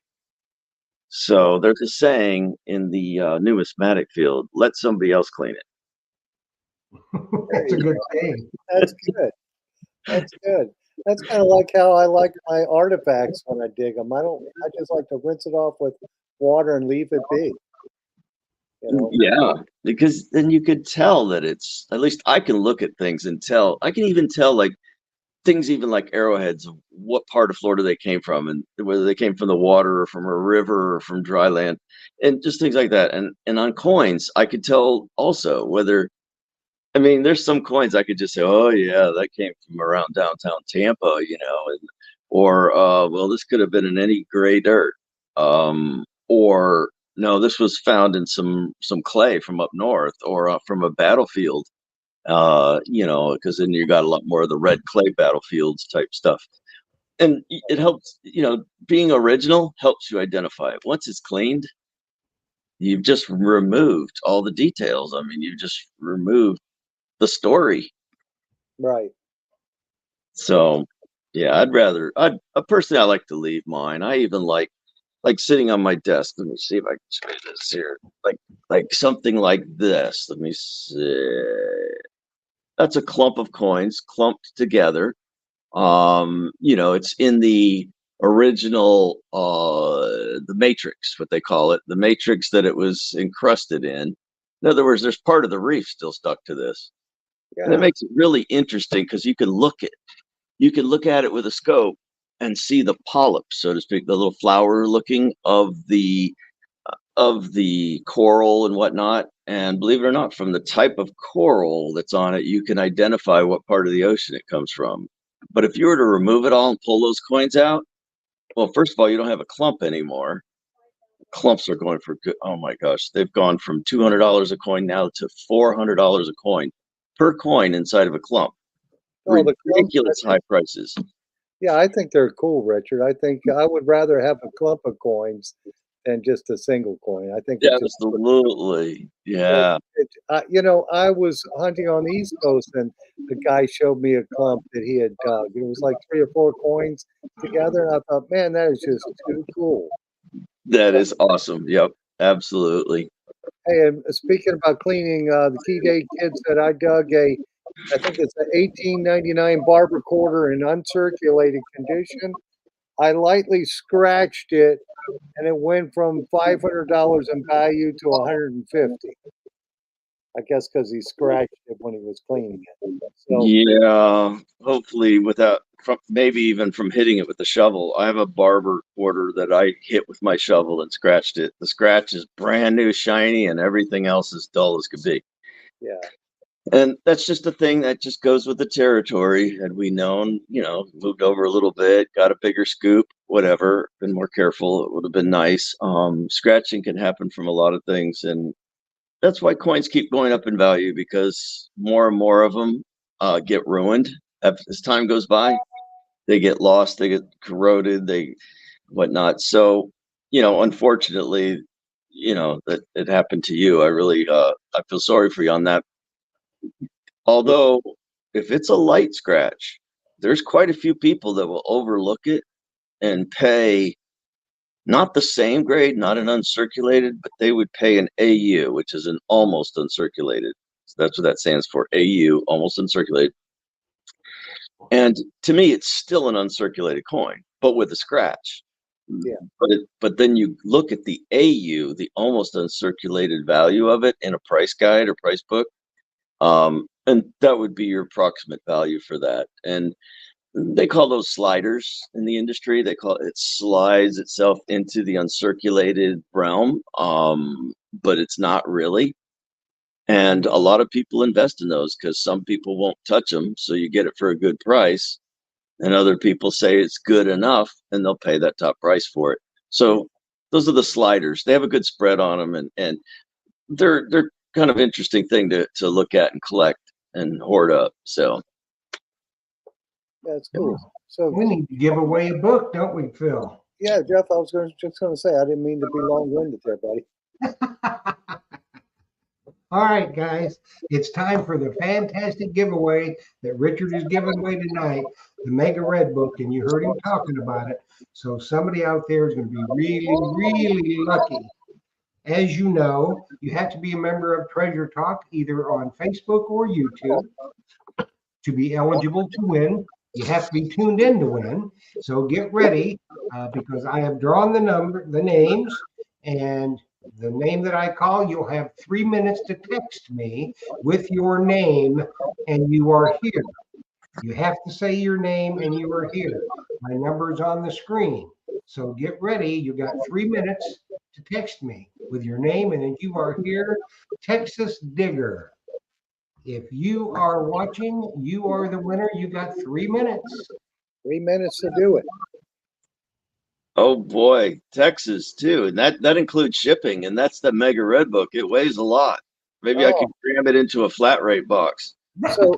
So there's a saying in the numismatic field: let somebody else clean it. That's a good thing. That's good. That's good. That's kind of like how I like my artifacts when I dig them. I just like to rinse it off with water and leave it be. Yeah, because then you could tell that it's, at least I can look at things and tell. I can even tell, like, things even like arrowheads, of what part of Florida they came from, and whether they came from the water or from a river or from dry land, and just things like that. And on coins, I could tell also whether, I mean, there's some coins I could just say, oh yeah, that came from around downtown Tampa, or well, this could have been in any gray dirt, or no, this was found in some clay from up north, or from a battlefield, because then you got a lot more of the red clay battlefields type stuff. And it helps, being original helps you identify it. Once it's cleaned, you've just removed all the details. I mean, you've just removed the story. Right. So yeah, personally, I like to leave mine. I even like sitting on my desk. Let me see if I can show you this here. Like something like this. Let me see. That's a clump of coins clumped together. It's in the original, the matrix, what they call it, the matrix that it was encrusted in. In other words, there's part of the reef still stuck to this. And it Yeah. makes it really interesting because you can look at it with a scope and see the polyps, so to speak, the little flower looking of the coral and whatnot. And believe it or not, from the type of coral that's on it, you can identify what part of the ocean it comes from. But if you were to remove it all and pull those coins out, well, first of all, you don't have a clump anymore. Clumps are going for good. Oh my gosh, they've gone from $200 a coin now to $400 a coin per coin inside of a clump. Oh, the clumps, Ridiculous high prices. yeah, I think they're cool, Richard. I think I would rather have a clump of coins than just a single coin. I think it's just Absolutely. But Yeah. I was hunting on the East Coast, and the guy showed me a clump that he had dug. It was like 3 or 4 coins together, and I thought, "Man, that is just too cool." That But, is awesome. Yep. Absolutely. hey, and speaking about cleaning, the Key Day Kid said I dug I think it's an 1899 barber quarter in uncirculated condition. I lightly scratched it, and it went from $500 in value to 150. I guess because he scratched it when he was cleaning it. So Yeah. Hopefully without from maybe even from hitting it with the shovel. I have a barber quarter that I hit with my shovel and scratched it. The scratch is brand new, shiny, and everything else is dull as could be. yeah, And that's just a thing that just goes with the territory. Had we known, moved over a little bit, got a bigger scoop, whatever, been more careful, it would have been nice. Scratching can happen from a lot of things. And that's why coins keep going up in value because more and more of them get ruined as time goes by. They get lost, they get corroded, they whatnot. So, unfortunately, that it happened to you. I really, I feel sorry for you on that. Although, if it's a light scratch, there's quite a few people that will overlook it and pay not the same grade, not an uncirculated, but they would pay an AU, which is an almost uncirculated. So that's what that stands for, AU, almost uncirculated. And to me, it's still an uncirculated coin, but with a scratch. yeah. But then you look at the AU, the almost uncirculated value of it in a price guide or price book, and that would be your approximate value for that. And they call those sliders in the industry. They call it slides itself into the uncirculated realm, but it's not really. And a lot of people invest in those because some people won't touch them, so you get it for a good price. And other people say it's good enough, and they'll pay that top price for it. So those are the sliders. They have a good spread on them, and they're kind of interesting thing to look at and collect and hoard up. So That's cool. So We need to give away a book, don't we, Phil? yeah, Jeff, I was just going to say I didn't mean to be long-winded there, buddy. All right, guys, it's time for the fantastic giveaway that Richard is giving away tonight, the Mega Red Book, and you heard him talking about it. So somebody out there is going to be really, really lucky. As you know, you have to be a member of Treasure Talk either on Facebook or YouTube to be eligible to win. You have to be tuned in to win. So get ready because I have drawn the names, and the name that I call, you'll have 3 minutes to text me with your name, and you are here. You have to say your name and you are here. My number is on the screen. So get ready. You got 3 minutes to text me with your name and then you are here. Texas Digger. If you are watching, you are the winner. You got 3 minutes. 3 minutes to do it. oh boy, Texas too, and that includes shipping, and that's the Mega Red Book. It weighs a lot. Maybe I Oh, could cram it into a flat rate box. so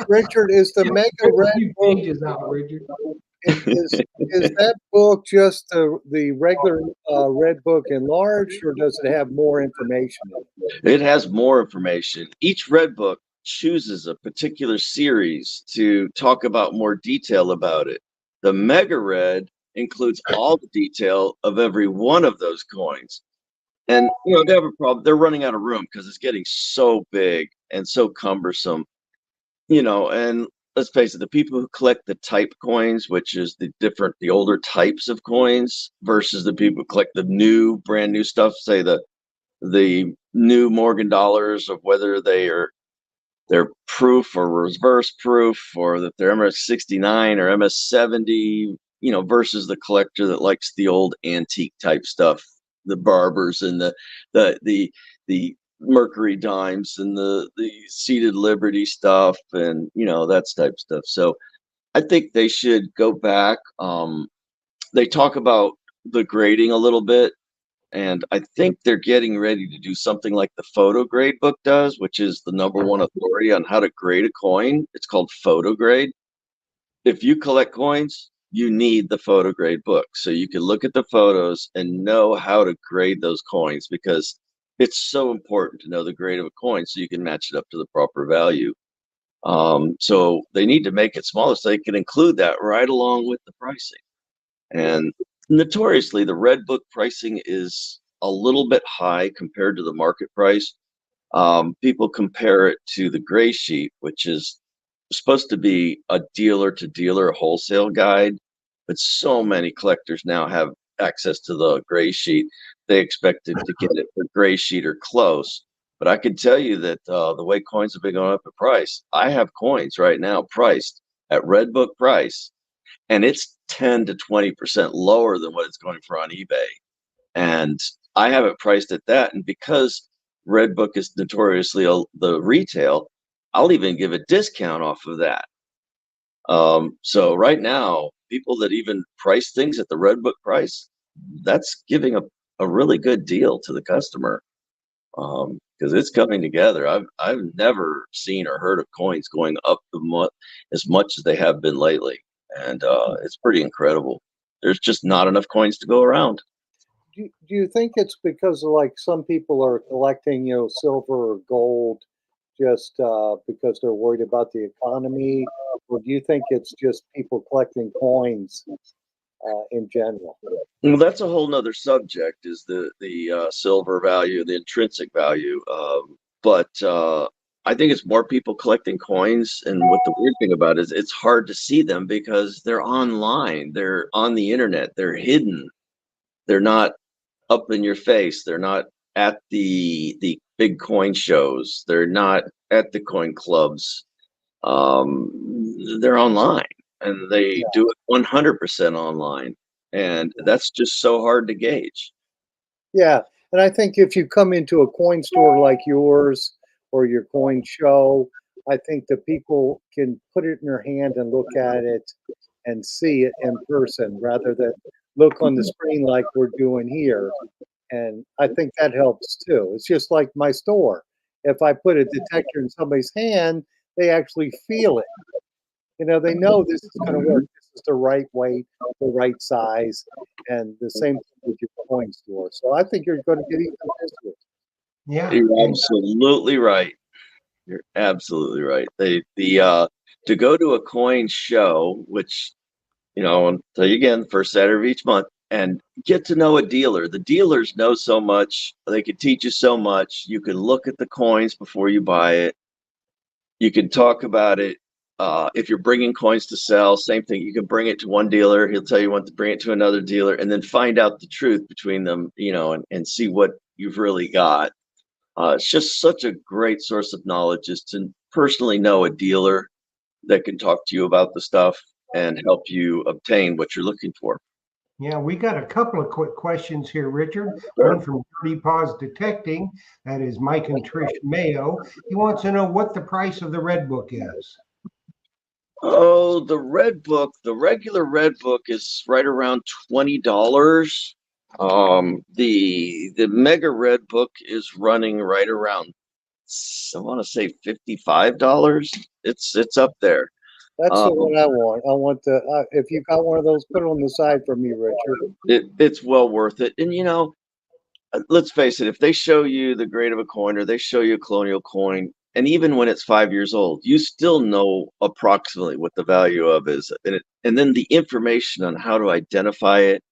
Richard, is the Mega Rip a Red few Book pages out, Richard. is that book just the regular Red Book enlarged, or does it have more information in it? It has more information. Each Red Book chooses a particular series to talk about more detail about it. The Mega Red includes all the detail of every one of those coins. And they have a problem. They're running out of room because it's getting so big and so cumbersome. And let's face it, the people who collect the type coins, which is the older types of coins, versus the people who collect the brand new stuff, say the the new Morgan dollars, of whether they're proof or reverse proof, or that they're MS-69 or MS-70, versus the collector that likes the old antique type stuff, the Barbers and the Mercury dimes and the seated Liberty stuff, and that type of stuff. So I think they should go back. They talk about the grading a little bit, and I think they're getting ready to do something like the photo grade book does, which is the number one authority on how to grade a coin. It's called photo grade. If you collect coins, you need the photo grade book so you can look at the photos and know how to grade those coins, because it's so important to know the grade of a coin so you can match it up to the proper value. So they need to make it smaller so they can include that right along with the pricing. And notoriously, the red book pricing is a little bit high compared to the market price. People compare it to the gray sheet, which is supposed to be a dealer to dealer wholesale guide, but so many collectors now have access to the gray sheet. They expected to get it for gray sheet or close. But I can tell you that the way coins have been going up in price, I have coins right now priced at red book price, and it's 10 to 20% lower than what it's going for on eBay. And I have it priced at that. And because Redbook is notoriously the retail, I'll even give a discount off of that. So right now, people that even price things at the Redbook price, that's giving a really good deal to the customer, because it's coming together. I've never seen or heard of coins going up as much as they have been lately, and it's pretty incredible. There's just not enough coins to go around. Do you think it's because of, like, some people are collecting, silver or gold just because they're worried about the economy, or do you think it's just people collecting coins in general? Well, that's a whole nother subject, is the silver value, the intrinsic value. But I think it's more people collecting coins. And what the weird thing about it is, it's hard to see them because they're online, they're on the internet, they're hidden, they're not up in your face, they're not at the big coin shows, they're not at the coin clubs. They're online, and they do it 100% online, and that's just so hard to gauge. Yeah, and I think if you come into a coin store like yours or your coin show, I think the people can put it in their hand and look at it and see it in person rather than look on the screen like we're doing here. And I think that helps too. It's just like my store. If I put a detector in somebody's hand, they actually feel it. They know this is going to work. This is the right weight, the right size, and the same thing with your coin store. So I think you're going to get even business. Yeah. You're absolutely right. You're absolutely right. To go to a coin show, which, I'll tell you again, first Saturday of each month, and get to know a dealer. The dealers know so much. They can teach you so much. You can look at the coins before you buy it. You can talk about it. If you're bringing coins to sell, same thing. You can bring it to one dealer. He'll tell you when to bring it to another dealer, and then find out the truth between them, and see what you've really got. It's just such a great source of knowledge, is to personally know a dealer that can talk to you about the stuff and help you obtain what you're looking for. Yeah, we got a couple of quick questions here, Richard. Sure. One from Dirty Paws Detecting. That is Mike and Trish Mayo. He wants to know what the price of the Red Book is. Oh, the red book, the regular red book is right around $20. The mega red book is running right around, I want to say $55. It's up there. That's the one I want. I want the. If you got one of those, put it on the side for me, Richard. It's well worth it. And let's face it, if they show you the grade of a coin, or they show you a colonial coin, and even when it's 5 years old, you still know approximately what the value of is. And then the information on how to identify it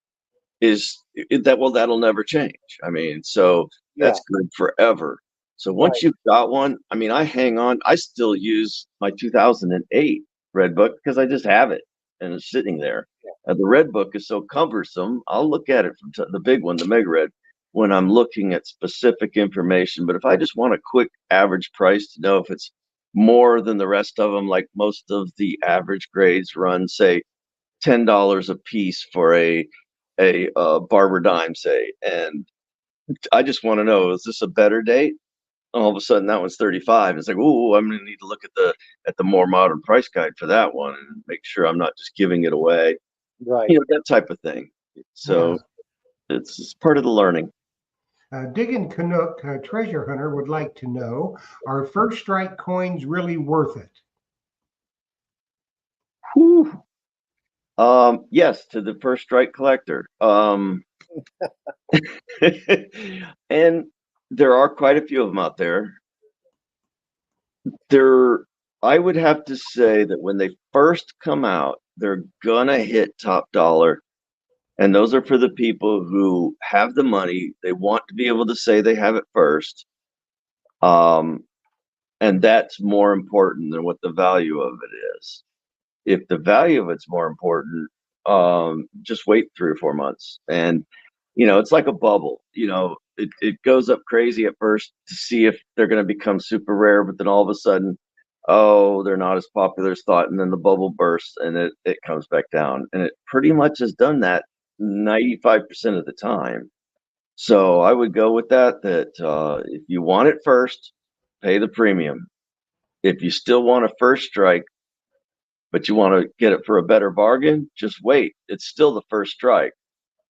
that'll never change. I mean, so that's good forever. So once you've got one, I mean, I hang on. I still use my 2008 red book because I just have it and it's sitting there. The red book is so cumbersome. I'll look at it from the big one, the mega red. when I'm looking at specific information. But if I just want a quick average price to know if it's more than the rest of them, like most of the average grades run, say $10 a piece for a Barber dime, say, and I just want to know, is this a better date? All of a sudden that one's 35. It's like, oh, I'm gonna need to look at the more modern price guide for that one and make sure I'm not just giving it away, Right. that type of thing. So it's part of the learning. Diggin Canuck, treasure hunter, would like to know: are first strike coins really worth it? Whew. Yes, to the first strike collector. And there are quite a few of them out there. I would have to say that when they first come out, they're gonna hit top dollar. And those are for the people who have the money. They want to be able to say they have it first. And that's more important than what the value of it is. If the value of it's more important, just wait 3 or 4 months. And, it's like a bubble. It goes up crazy at first to see if they're going to become super rare, but then all of a sudden, oh, they're not as popular as thought. And then the bubble bursts and it comes back down. And it pretty much has done that 95% of the time. So I would go with that if you want it first, pay the premium. If you still want a first strike, but you want to get it for a better bargain, just wait. It's still the first strike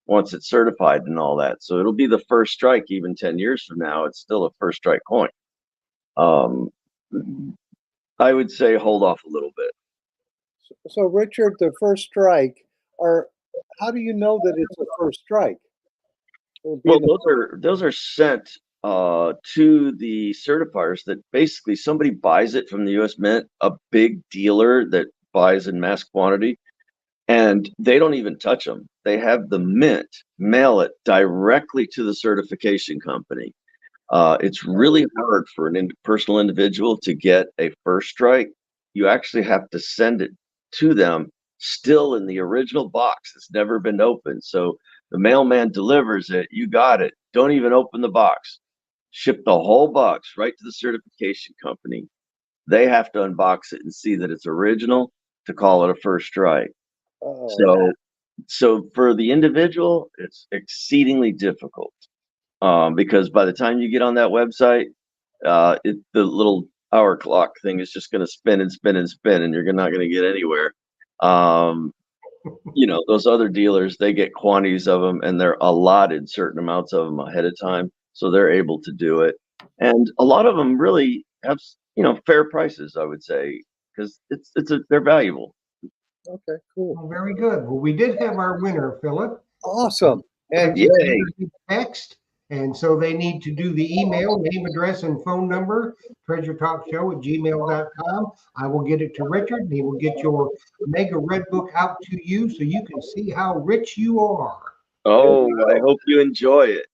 once it's certified and all that. So it'll be the first strike even 10 years from now. It's still a first strike coin. I would say hold off a little bit. So Richard, the first strike, how do you know that it's a first strike? Well, those are sent to the certifiers that basically somebody buys it from the U.S. Mint, a big dealer that buys in mass quantity, and they don't even touch them. They have the Mint mail it directly to the certification company. It's really hard for a personal individual to get a first strike. You actually have to send it to them still in the original box. It's never been opened. So the mailman delivers it. You got it. Don't even open the box. Ship the whole box right to the certification company. They have to unbox it and see that it's original to call it a first strike. Oh. So for the individual, it's exceedingly difficult. Because by the time you get on that website, the little hour clock thing is just going to spin and spin and spin, and you're not going to get anywhere. Those other dealers, they get quantities of them, and they're allotted certain amounts of them ahead of time, so they're able to do it. And a lot of them really have, fair prices, I would say, because they're valuable. Okay, cool. Well, very good. Well, we did have our winner, Philip. Awesome. And text. And so they need to do the email, name, address, and phone number, treasuretalkshow@gmail.com. I will get it to Richard, and he will get your Mega Red Book out to you so you can see how rich you are. Oh, I hope you enjoy it.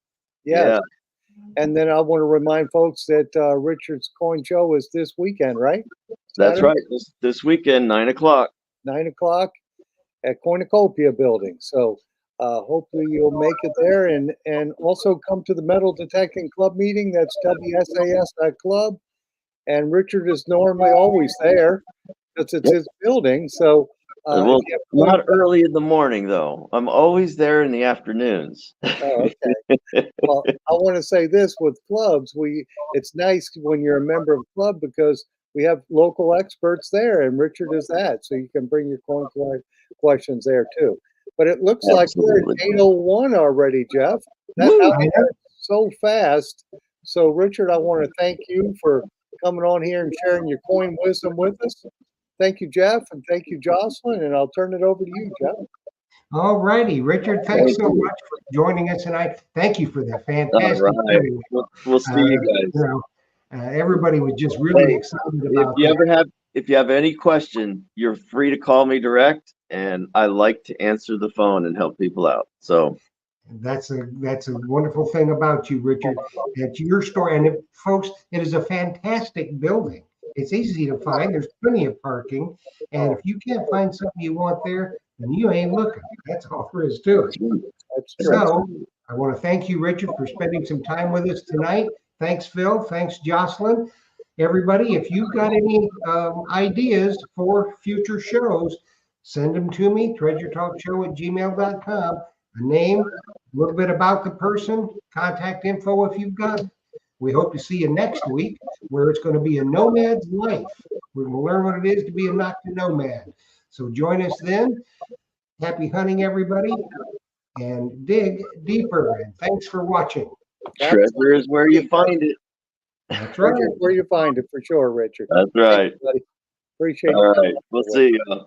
yes. Yeah. And then I want to remind folks that Richard's Coin Show is this weekend, right? That's right. This weekend, 9:00. 9:00 at Coinicopia building. So hopefully you'll make it there, and also come to the Metal Detecting Club meeting. That's WSAS.club. And Richard is normally always there because it's his building. So well, not early in the morning, though. I'm always there in the afternoons. Oh, okay. Well, I want to say this with clubs. It's nice when you're a member of a club because we have local experts there, and Richard is that. So you can bring your coin questions there too. But it looks like we're at 8:01 already, Jeff. That happened so fast. So, Richard, I want to thank you for coming on here and sharing your coin wisdom with us. Thank you, Jeff, and thank you, Jocelyn. And I'll turn it over to you, Jeff. All righty, Richard. Thanks so much for joining us tonight. Thank you for that fantastic. All right. We'll see you guys. Everybody was just really excited about that. If you have any question, you're free to call me direct, and I like to answer the phone and help people out. So that's a wonderful thing about you, Richard. It's your story, and folks, it is a fantastic building. It's easy to find. There's plenty of parking, and if you can't find something you want there, then you ain't looking. That's all there is to it. So I want to thank you, Richard, for spending some time with us tonight. Thanks, Phil. Thanks, Jocelyn. Everybody, if you've got any ideas for future shows, send them to me, treasuretalkshow@gmail.com. A name, a little bit about the person, contact info if you've got it. We hope to see you next week, where it's going to be a nomad's life. We're going to learn what it is to be a nocta nomad. So join us then. Happy hunting, everybody, and dig deeper. And thanks for watching. Treasure is where you find it. That's right. Where you find it for sure, Richard. That's right. Thanks, buddy. Appreciate All it. right. We'll see you.